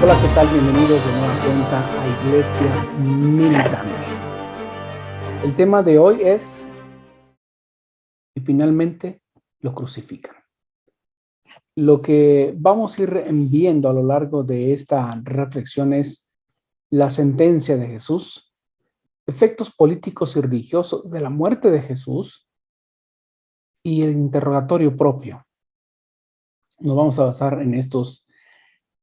Hola, ¿qué tal? Bienvenidos de nueva cuenta a Iglesia Militante. El tema de hoy es, y finalmente lo crucifican. Lo que vamos a ir viendo a lo largo de esta reflexión es la sentencia de Jesús, efectos políticos y religiosos de la muerte de Jesús y el interrogatorio propio. Nos vamos a basar en estos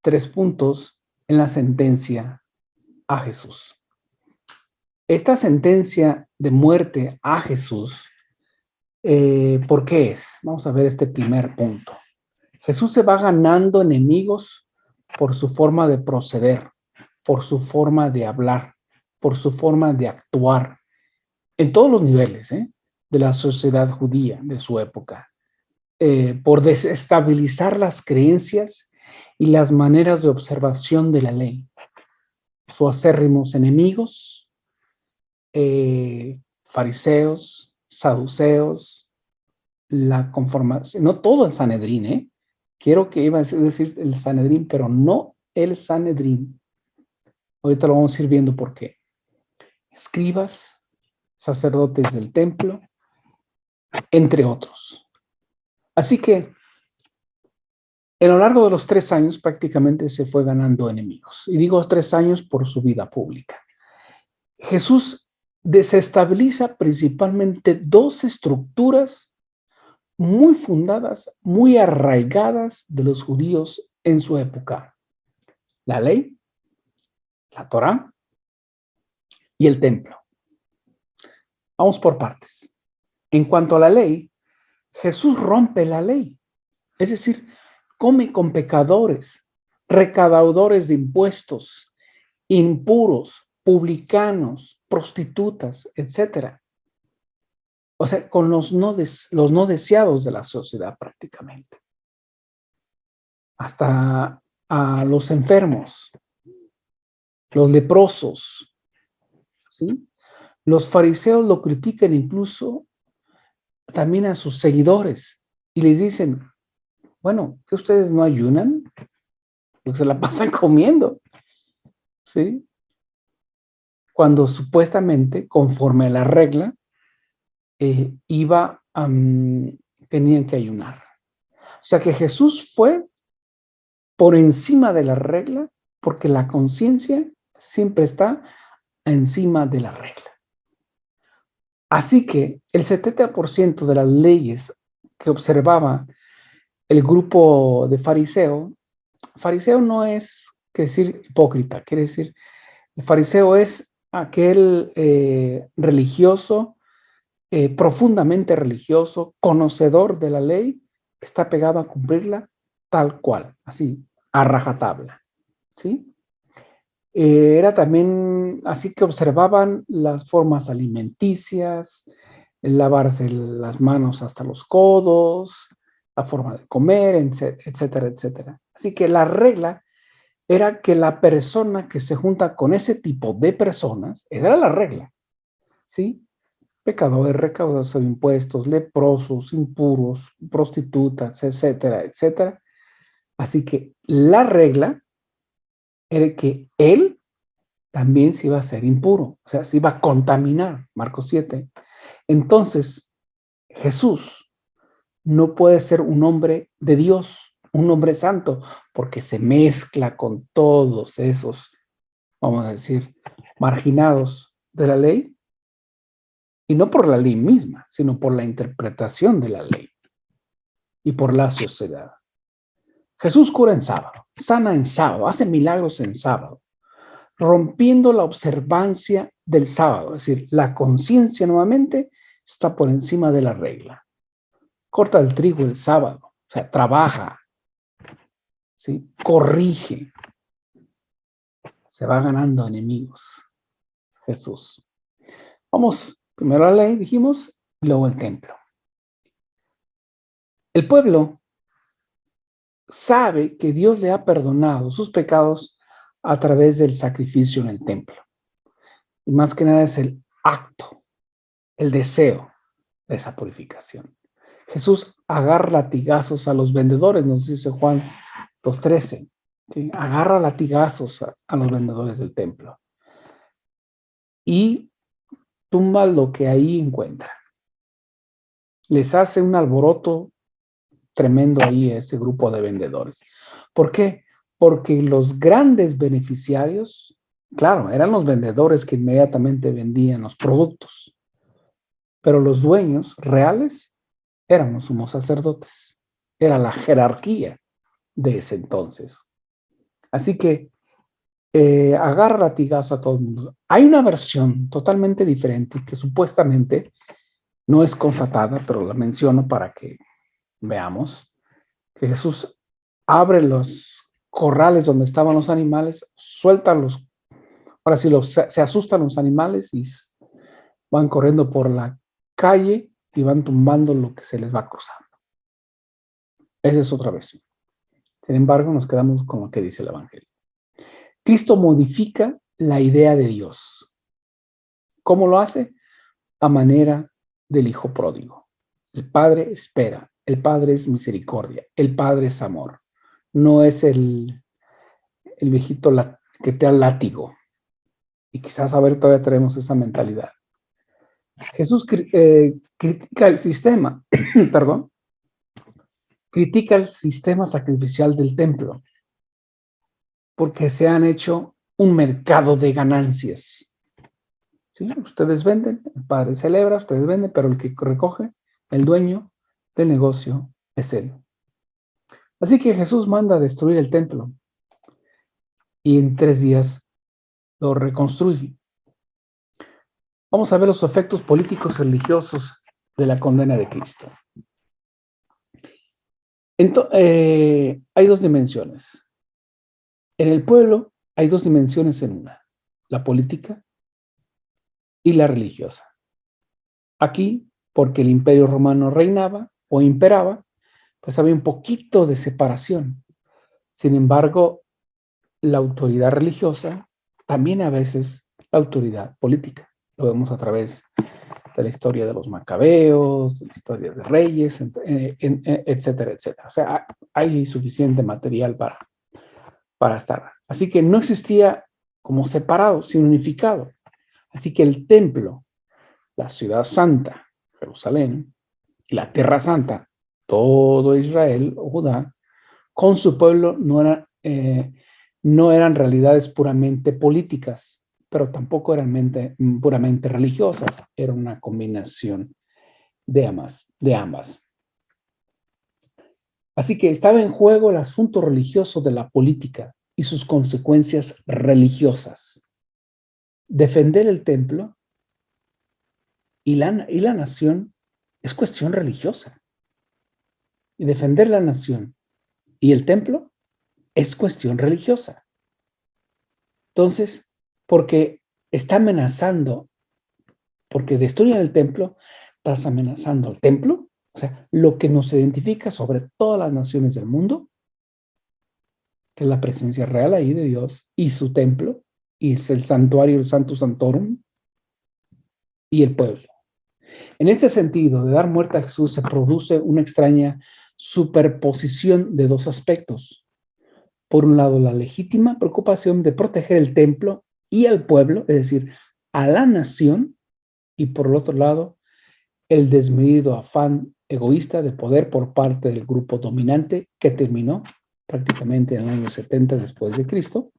3 puntos en la sentencia a Jesús. Esta sentencia de muerte a Jesús, ¿por qué es? Vamos a ver este primer punto. Jesús se va ganando enemigos por su forma de proceder, por su forma de hablar, por su forma de actuar, en todos los niveles de la sociedad judía de su época, por desestabilizar las creencias y las maneras de observación de la ley. Sus acérrimos enemigos, fariseos, saduceos, la conformación, no todo el Sanedrín, quiero que iba a decir el Sanedrín, pero no el Sanedrín. Ahorita lo vamos a ir viendo por qué. Escribas, sacerdotes del templo, entre otros. Así que a lo largo de los 3 años prácticamente se fue ganando enemigos. Y digo 3 años por su vida pública. Jesús desestabiliza principalmente 2 estructuras muy fundadas, muy arraigadas de los judíos en su época. La ley, la Torá y el templo. Vamos por partes. En cuanto a la ley, Jesús rompe la ley, es decir, come con pecadores, recaudadores de impuestos, impuros, publicanos, prostitutas, etc. O sea, con los no deseados de la sociedad prácticamente. Hasta a los enfermos, los leprosos, ¿sí? Los fariseos lo critican incluso también a sus seguidores y les dicen, bueno, ¿que ustedes no ayunan? Porque se la pasan comiendo, ¿sí? Cuando supuestamente, conforme a la regla, tenían que ayunar. O sea que Jesús fue por encima de la regla porque la conciencia siempre está encima de la regla. Así que el 70% de las leyes que observaba el grupo de fariseo no es que decir hipócrita, quiere decir, el fariseo es aquel religioso, profundamente religioso, conocedor de la ley, que está pegado a cumplirla tal cual, así, a rajatabla, ¿sí? Era también así que observaban las formas alimenticias, el lavarse las manos hasta los codos, la forma de comer, etcétera, etcétera. Así que la regla era que la persona que se junta con ese tipo de personas, esa era la regla, ¿sí? Pecadores, recaudados de impuestos, leprosos, impuros, prostitutas, etcétera, etcétera. Así que la regla era que él también se iba a ser impuro, o sea, se iba a contaminar, Marcos 7. Entonces, Jesús no puede ser un hombre de Dios, un hombre santo, porque se mezcla con todos esos, vamos a decir, marginados de la ley, y no por la ley misma, sino por la interpretación de la ley y por la sociedad. Jesús cura en sábado, sana en sábado, hace milagros en sábado, rompiendo la observancia del sábado, es decir, la conciencia nuevamente está por encima de la regla. Corta el trigo el sábado, o sea, trabaja, ¿sí? Corrige, se va ganando enemigos. Jesús. Vamos, primero la ley, dijimos, y luego el templo. El pueblo sabe que Dios le ha perdonado sus pecados a través del sacrificio en el templo. Y más que nada es el acto, el deseo de esa purificación. Jesús agarra latigazos a los vendedores, nos dice Juan 2:13. ¿sí? Agarra latigazos a los vendedores del templo y tumba lo que ahí encuentra. Les hace un alboroto tremendo ahí a ese grupo de vendedores. ¿Por qué? Porque los grandes beneficiarios, claro, eran los vendedores que inmediatamente vendían los productos, pero los dueños reales eran los sumos sacerdotes, era la jerarquía de ese entonces. Así que agarra latigazo a todo el mundo. Hay una versión totalmente diferente que supuestamente no es constatada, pero la menciono para que veamos que Jesús abre los corrales donde estaban los animales, suelta los, ahora sí se asustan los animales y van corriendo por la calle y van tumbando lo que se les va cruzando. Esa es otra versión. Sin embargo, nos quedamos con lo que dice el Evangelio. Cristo modifica la idea de Dios. ¿Cómo lo hace? A manera del hijo pródigo. El Padre espera, el Padre es misericordia, el Padre es amor. No es el viejito que te da látigo. Y quizás a ver, todavía tenemos esa mentalidad. Jesús critica el sistema, perdón, critica el sistema sacrificial del templo, porque se han hecho un mercado de ganancias. ¿Sí? Ustedes venden, el Padre celebra, ustedes venden, pero el que recoge, el dueño del negocio, es él. Así que Jesús manda a destruir el templo y en 3 días lo reconstruye. Vamos a ver los efectos políticos y religiosos de la condena de Cristo. Hay 2 dimensiones. En el pueblo hay 2 dimensiones en una, la política y la religiosa. Aquí, porque el imperio romano reinaba o imperaba, pues había un poquito de separación. Sin embargo, la autoridad religiosa también a veces la autoridad política. Lo vemos a través de la historia de los macabeos, de la historia de reyes, etcétera, etcétera. O sea, hay suficiente material para estar. Así que no existía como separado, sino unificado. Así que el templo, la ciudad santa, Jerusalén, y la tierra santa, todo Israel o Judá, con su pueblo no eran realidades puramente políticas, pero tampoco eran puramente religiosas. Era una combinación de ambas. Así que estaba en juego el asunto religioso de la política y sus consecuencias religiosas. Defender el templo y la nación es cuestión religiosa. Y defender la nación y el templo es cuestión religiosa. Entonces, porque está amenazando, porque destruyen el templo, estás amenazando al templo, o sea, lo que nos identifica sobre todas las naciones del mundo, que es la presencia real ahí de Dios y su templo, y es el santuario, el Santo Santorum, y el pueblo. En ese sentido, de dar muerte a Jesús, se produce una extraña superposición de 2 aspectos. Por un lado, la legítima preocupación de proteger el templo y al pueblo, es decir, a la nación, y por el otro lado, el desmedido afán egoísta de poder por parte del grupo dominante que terminó prácticamente en el año 70 después de Cristo,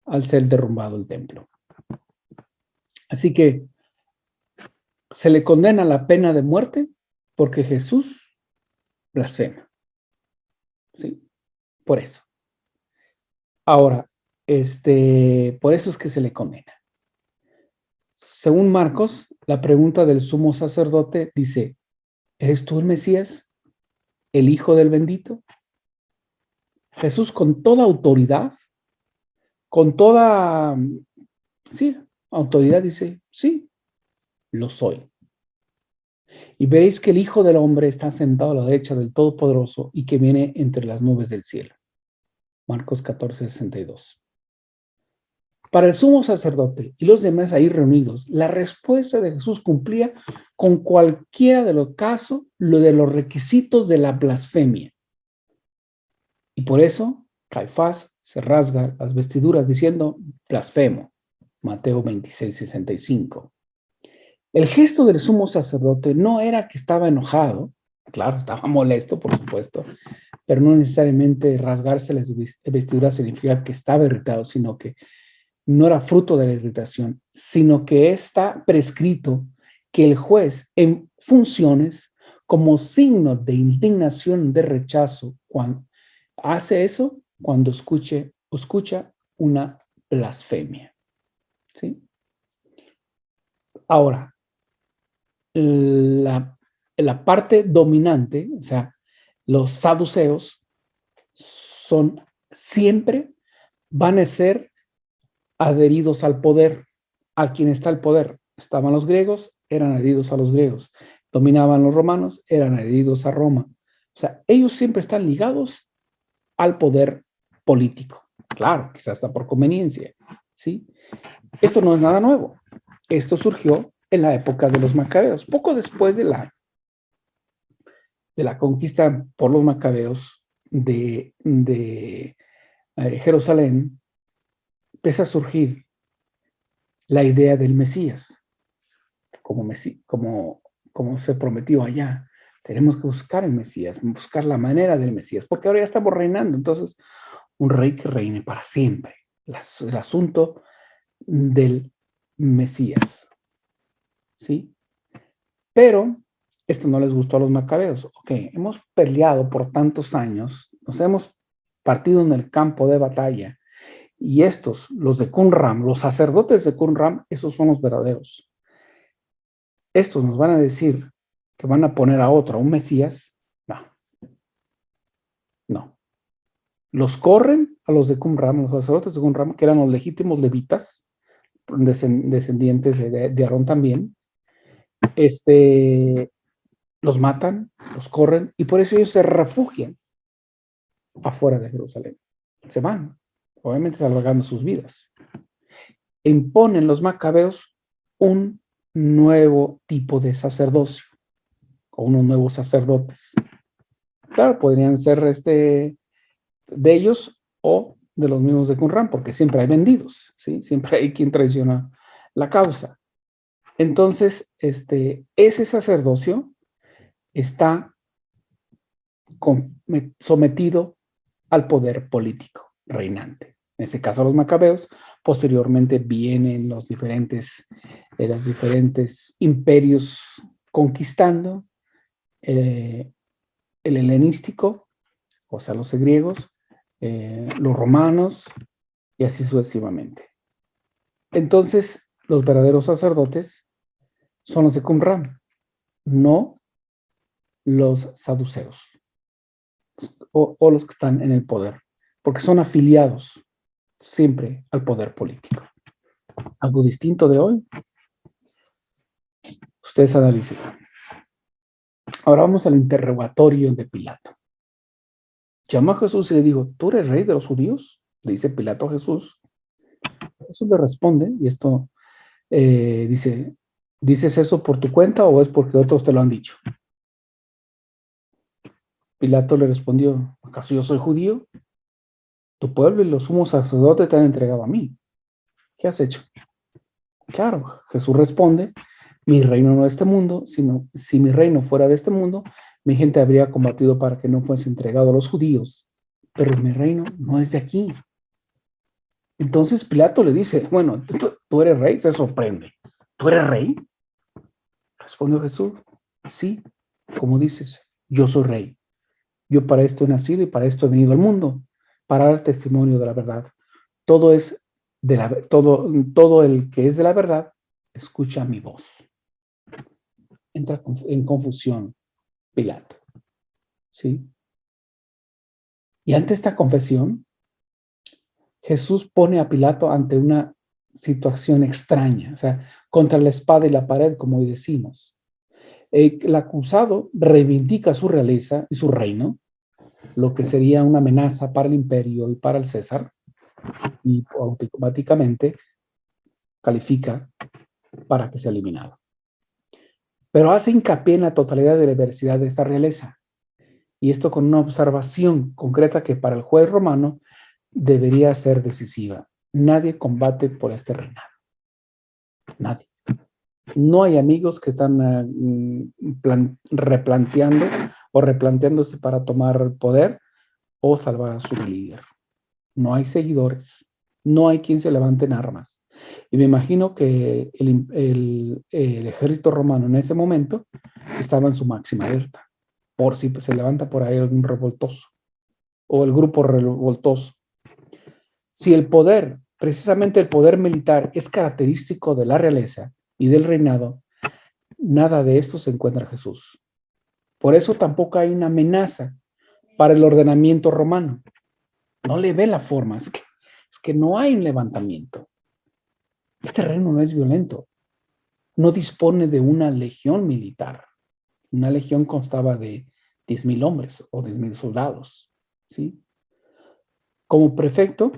al ser derrumbado el templo. Así que se le condena la pena de muerte porque Jesús blasfema. ¿Sí? Por eso. Ahora, por eso es que se le condena. Según Marcos, la pregunta del sumo sacerdote dice, ¿eres tú el Mesías, el Hijo del Bendito? Jesús con toda autoridad, con toda, sí, autoridad dice, sí, lo soy. Y veréis que el Hijo del Hombre está sentado a la derecha del Todopoderoso y que viene entre las nubes del cielo. Marcos 14:62. Para el sumo sacerdote y los demás ahí reunidos, la respuesta de Jesús cumplía con cualquiera de los casos, lo de los requisitos de la blasfemia. Y por eso Caifás se rasga las vestiduras diciendo blasfemo. Mateo 26:65. El gesto del sumo sacerdote no era que estaba enojado, claro, estaba molesto, por supuesto, pero no necesariamente rasgarse las vestiduras significa que estaba irritado, sino que no era fruto de la irritación, sino que está prescrito que el juez en funciones como signo de indignación, de rechazo, cuando hace eso, cuando escucha una blasfemia. ¿Sí? Ahora, la parte dominante, o sea, los saduceos siempre van a ser adheridos al poder. A quien está el poder. Estaban los griegos, eran adheridos a los griegos. Dominaban los romanos, eran adheridos a Roma. O sea, ellos siempre están ligados al poder político. Claro, quizás hasta por conveniencia, ¿sí? Esto no es nada nuevo. Esto surgió en la época de los macabeos, poco después de la conquista por los macabeos de Jerusalén. Empieza a surgir la idea del Mesías, como se prometió allá. Tenemos que buscar el Mesías, buscar la manera del Mesías, porque ahora ya estamos reinando. Entonces, un rey que reine para siempre. El asunto del Mesías. ¿Sí? Pero esto no les gustó a los macabeos. Ok, hemos peleado por tantos años, nos hemos partido en el campo de batalla, y estos, los de Qumran, los sacerdotes de Qumran, esos son los verdaderos. Estos nos van a decir que van a poner a otro, a un Mesías. No. No. Los corren a los de Qumran, los sacerdotes de Qumran, que eran los legítimos levitas, descendientes de Aarón también. Los matan, los corren, y por eso ellos se refugian afuera de Jerusalén. Se van, obviamente salvando sus vidas. Imponen los macabeos un nuevo tipo de sacerdocio, o unos nuevos sacerdotes. Claro, podrían ser de ellos o de los mismos de Qumran, porque siempre hay vendidos, ¿sí? Siempre hay quien traiciona la causa. Entonces, ese sacerdocio está sometido al poder político reinante. En ese caso, los macabeos. Posteriormente vienen los diferentes imperios conquistando, el helenístico, o sea, los griegos, los romanos, y así sucesivamente. Entonces, los verdaderos sacerdotes son los de Qumran, no los saduceos, o los que están en el poder, porque son afiliados siempre al poder político. Algo distinto de hoy, ustedes analicen. Ahora vamos al interrogatorio de Pilato. Llamó a Jesús y le dijo, ¿tú eres rey de los judíos? Le dice Pilato a Jesús. Jesús le responde, y esto dice, ¿dices eso por tu cuenta o es porque otros te lo han dicho? Pilato le respondió, ¿acaso yo soy judío? Tu pueblo y los sumos sacerdotes te han entregado a mí. ¿Qué has hecho? Claro, Jesús responde, mi reino no es de este mundo, sino si mi reino fuera de este mundo, mi gente habría combatido para que no fuese entregado a los judíos, pero mi reino no es de aquí. Entonces Pilato le dice, bueno, ¿tú eres rey? Se sorprende. ¿Tú eres rey? Respondió Jesús, sí, como dices, yo soy rey. Yo para esto he nacido y para esto he venido al mundo, para dar testimonio de la verdad. Todo el que es de la verdad, escucha mi voz. Entra en confusión Pilato. ¿Sí? Y ante esta confesión, Jesús pone a Pilato ante una situación extraña, o sea, contra la espada y la pared, como hoy decimos. El acusado reivindica su realeza y su reino, lo que sería una amenaza para el imperio y para el César, y automáticamente califica para que sea eliminado. Pero hace hincapié en la totalidad de la diversidad de esta realeza, y esto con una observación concreta que para el juez romano debería ser decisiva. Nadie combate por este reinado. Nadie. No hay amigos que están replanteándose para tomar el poder o salvar a su líder. No hay seguidores. No hay quien se levante en armas. Y me imagino que el ejército romano en ese momento estaba en su máxima alerta, por si se levanta por ahí algún revoltoso o el grupo revoltoso. Si el poder, precisamente el poder militar, es característico de la realeza y del reinado, nada de esto se encuentra en Jesús. Por eso tampoco hay una amenaza para el ordenamiento romano. No le ve la forma, es que no hay un levantamiento. Este reino no es violento, no dispone de una legión militar. Una legión constaba de 10,000 hombres o 10,000 soldados, ¿sí? Como prefecto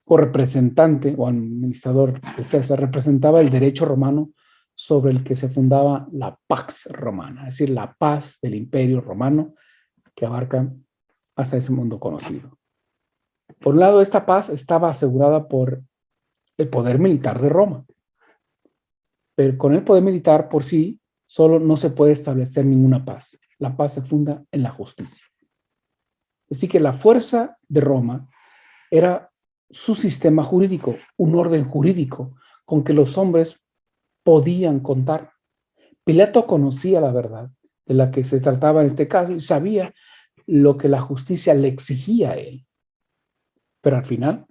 o representante o administrador de César, representaba el derecho romano sobre el que se fundaba la Pax Romana, es decir, la paz del imperio romano que abarca hasta ese mundo conocido. Por un lado, esta paz estaba asegurada por el poder militar de Roma, pero con el poder militar por sí solo no se puede establecer ninguna paz. La paz se funda en la justicia. Así que la fuerza de Roma era su sistema jurídico, un orden jurídico con que los hombres podían contar. Pilato conocía la verdad de la que se trataba en este caso y sabía lo que la justicia le exigía a él. Pero al final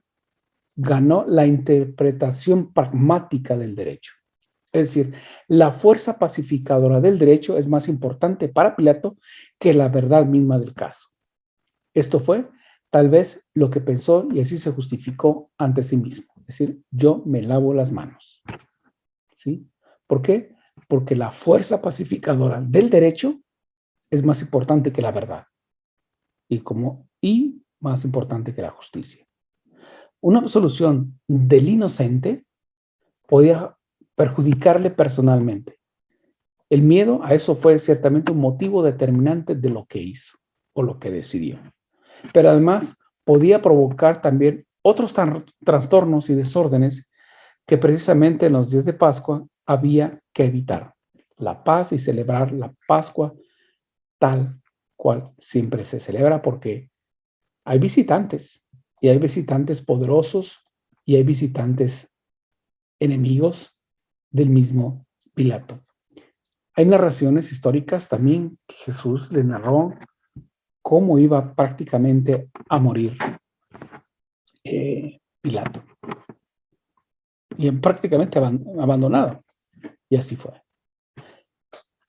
ganó la interpretación pragmática del derecho. Es decir, la fuerza pacificadora del derecho es más importante para Pilato que la verdad misma del caso. Esto fue tal vez lo que pensó y así se justificó ante sí mismo. Es decir, yo me lavo las manos. ¿Sí? ¿Por qué? Porque la fuerza pacificadora del derecho es más importante que la verdad y más importante que la justicia. Una absolución del inocente podía perjudicarle personalmente. El miedo a eso fue ciertamente un motivo determinante de lo que hizo o lo que decidió. Pero además podía provocar también otros trastornos y desórdenes que precisamente en los días de Pascua había que evitar. La paz y celebrar la Pascua tal cual siempre se celebra, porque hay visitantes y hay visitantes poderosos y hay visitantes enemigos del mismo Pilato. Hay narraciones históricas también que Jesús le narró cómo iba prácticamente a morir Pilato. Y prácticamente abandonado. Y así fue.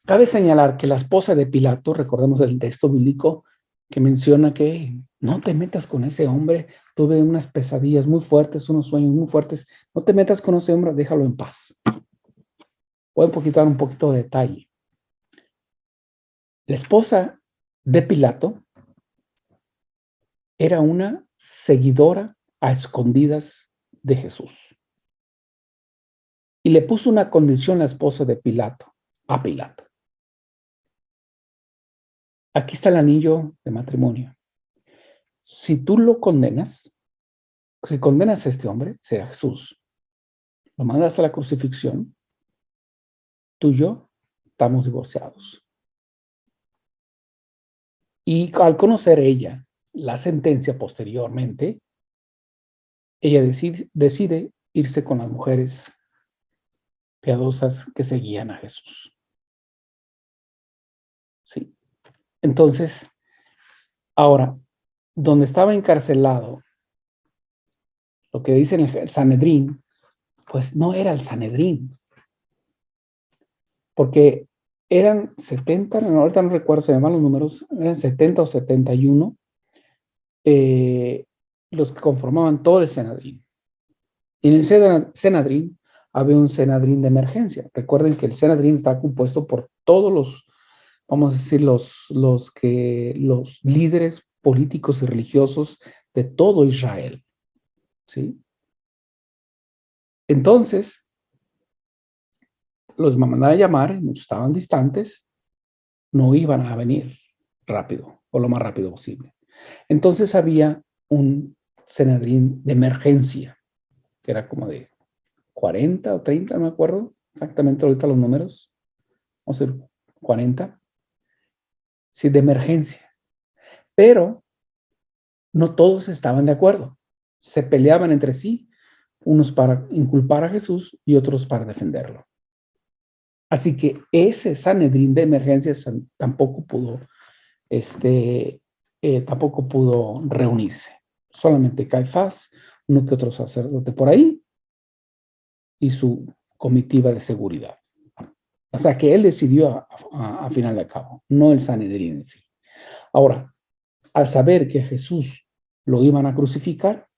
Cabe señalar que la esposa de Pilato, recordemos el texto bíblico que menciona que no te metas con ese hombre, tuve unas pesadillas muy fuertes, unos sueños muy fuertes, no te metas con ese hombre, déjalo en paz. Voy a quitar un poquito de detalle. La esposa de Pilato era una seguidora a escondidas de Jesús. Y le puso una condición la esposa de Pilato, a Pilato. Aquí está el anillo de matrimonio. Si tú lo condenas, si condenas a este hombre, será Jesús, lo mandas a la crucifixión, tú y yo estamos divorciados. Y al conocer ella la sentencia posteriormente, ella decide irse con las mujeres piadosas que seguían a Jesús. ¿Sí? Entonces, ahora, donde estaba encarcelado, lo que dice en el Sanedrín, pues no era el Sanedrín, porque eran 70, ahorita no recuerdo, se llaman los números, eran 70 o 71 los que conformaban todo el Sanedrín. Y en el Sanedrín había un Sanedrín de emergencia. Recuerden que el Sanedrín está compuesto por todos los, vamos a decir, los líderes políticos y religiosos de todo Israel. ¿Sí? Entonces, los mandaban a llamar, muchos estaban distantes, no iban a venir rápido o lo más rápido posible. Entonces había un Sanedrín de emergencia, que era como de 40 o 30, no me acuerdo exactamente ahorita los números, vamos a decir 40, sí, de emergencia. Pero no todos estaban de acuerdo. Se peleaban entre sí, unos para inculpar a Jesús y otros para defenderlo. Así que ese Sanedrín de emergencia tampoco pudo, tampoco pudo reunirse. Solamente Caifás, uno que otro sacerdote por ahí y su comitiva de seguridad. O sea que él decidió a final de cabo, no el Sanedrín en sí. Ahora, al saber que a Jesús lo iban a crucificar,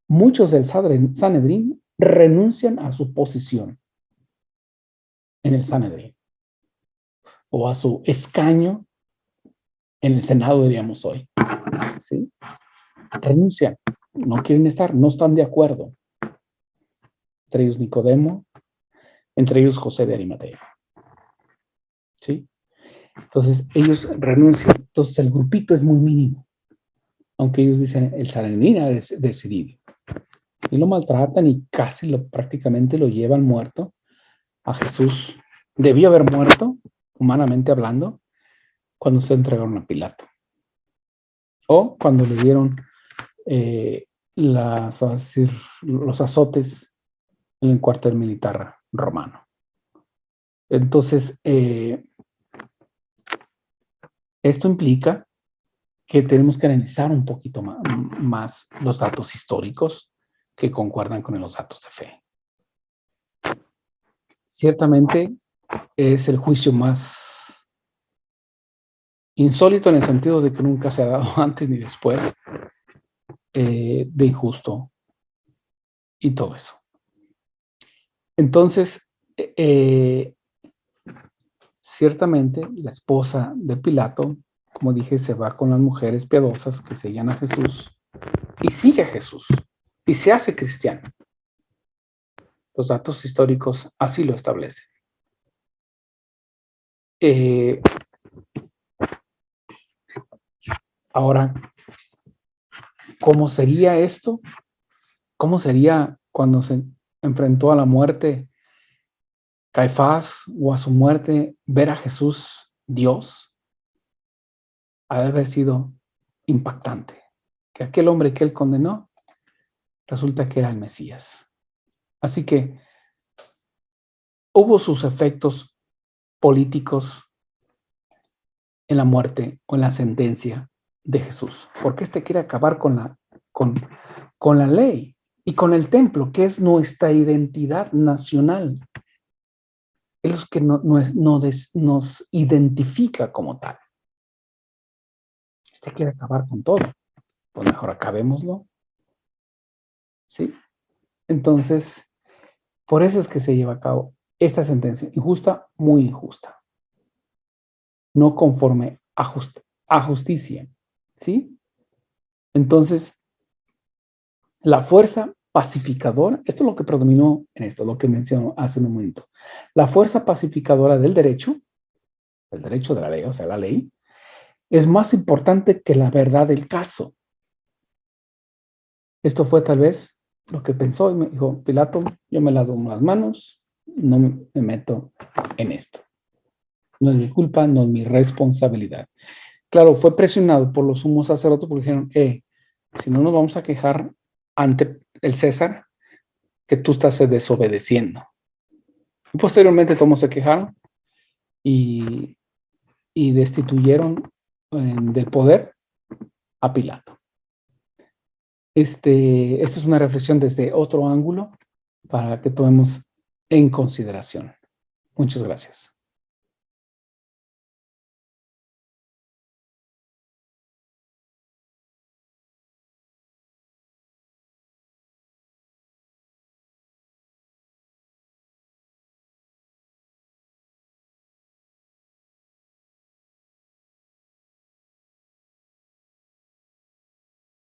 muchos del Sanedrín renuncian a su posición en el Sanedrín o a su escaño en el Senado, diríamos hoy. ¿Sí? Renuncian, no quieren estar, no están de acuerdo. Entre ellos Nicodemo, entre ellos José de Arimatea. ¿Sí? Entonces ellos renuncian. Entonces el grupito es muy mínimo, aunque ellos dicen el Sanedrín ha decidido. Y lo maltratan y casi prácticamente lo llevan muerto a Jesús. Debió haber muerto, humanamente hablando, cuando se entregaron a Pilato. O cuando le dieron los azotes en el cuartel militar romano. Entonces, esto implica que tenemos que analizar un poquito más los datos históricos que concuerdan con los datos de fe. Ciertamente es el juicio más insólito en el sentido de que nunca se ha dado antes ni después, de injusto y todo eso. Entonces, ciertamente la esposa de Pilato, como dije, se va con las mujeres piadosas que seguían a Jesús y sigue a Jesús y se hace cristiano. Los datos históricos así lo establecen. Ahora, ¿cómo sería esto? ¿Cómo sería cuando se enfrentó a la muerte Caifás o a su muerte ver a Jesús Dios? Ha de haber sido impactante. Que aquel hombre que él condenó resulta que era el Mesías. Así que hubo sus efectos políticos en la muerte o en la sentencia de Jesús, porque quiere acabar con la ley y con el templo, que es nuestra identidad nacional. Es lo que nos identifica como tal. Quiere acabar con todo. Pues mejor acabémoslo. ¿Sí? Entonces, por eso es que se lleva a cabo esta sentencia injusta, muy injusta. No conforme a justicia. ¿Sí? Entonces, la fuerza pacificadora, esto es lo que predominó en esto, lo que menciono hace un momento. La fuerza pacificadora del derecho, el derecho de la ley, o sea, la ley, es más importante que la verdad del caso. Esto fue tal vez lo que pensó y me dijo, Pilato, yo me lavo las manos, no me meto en esto. No es mi culpa, no es mi responsabilidad. Claro, fue presionado por los sumos sacerdotes porque dijeron, si no nos vamos a quejar ante el César, que tú estás desobedeciendo. Y posteriormente todos se quejaron y destituyeron del poder a Pilato. Esta es una reflexión desde otro ángulo para que tomemos en consideración. Muchas gracias.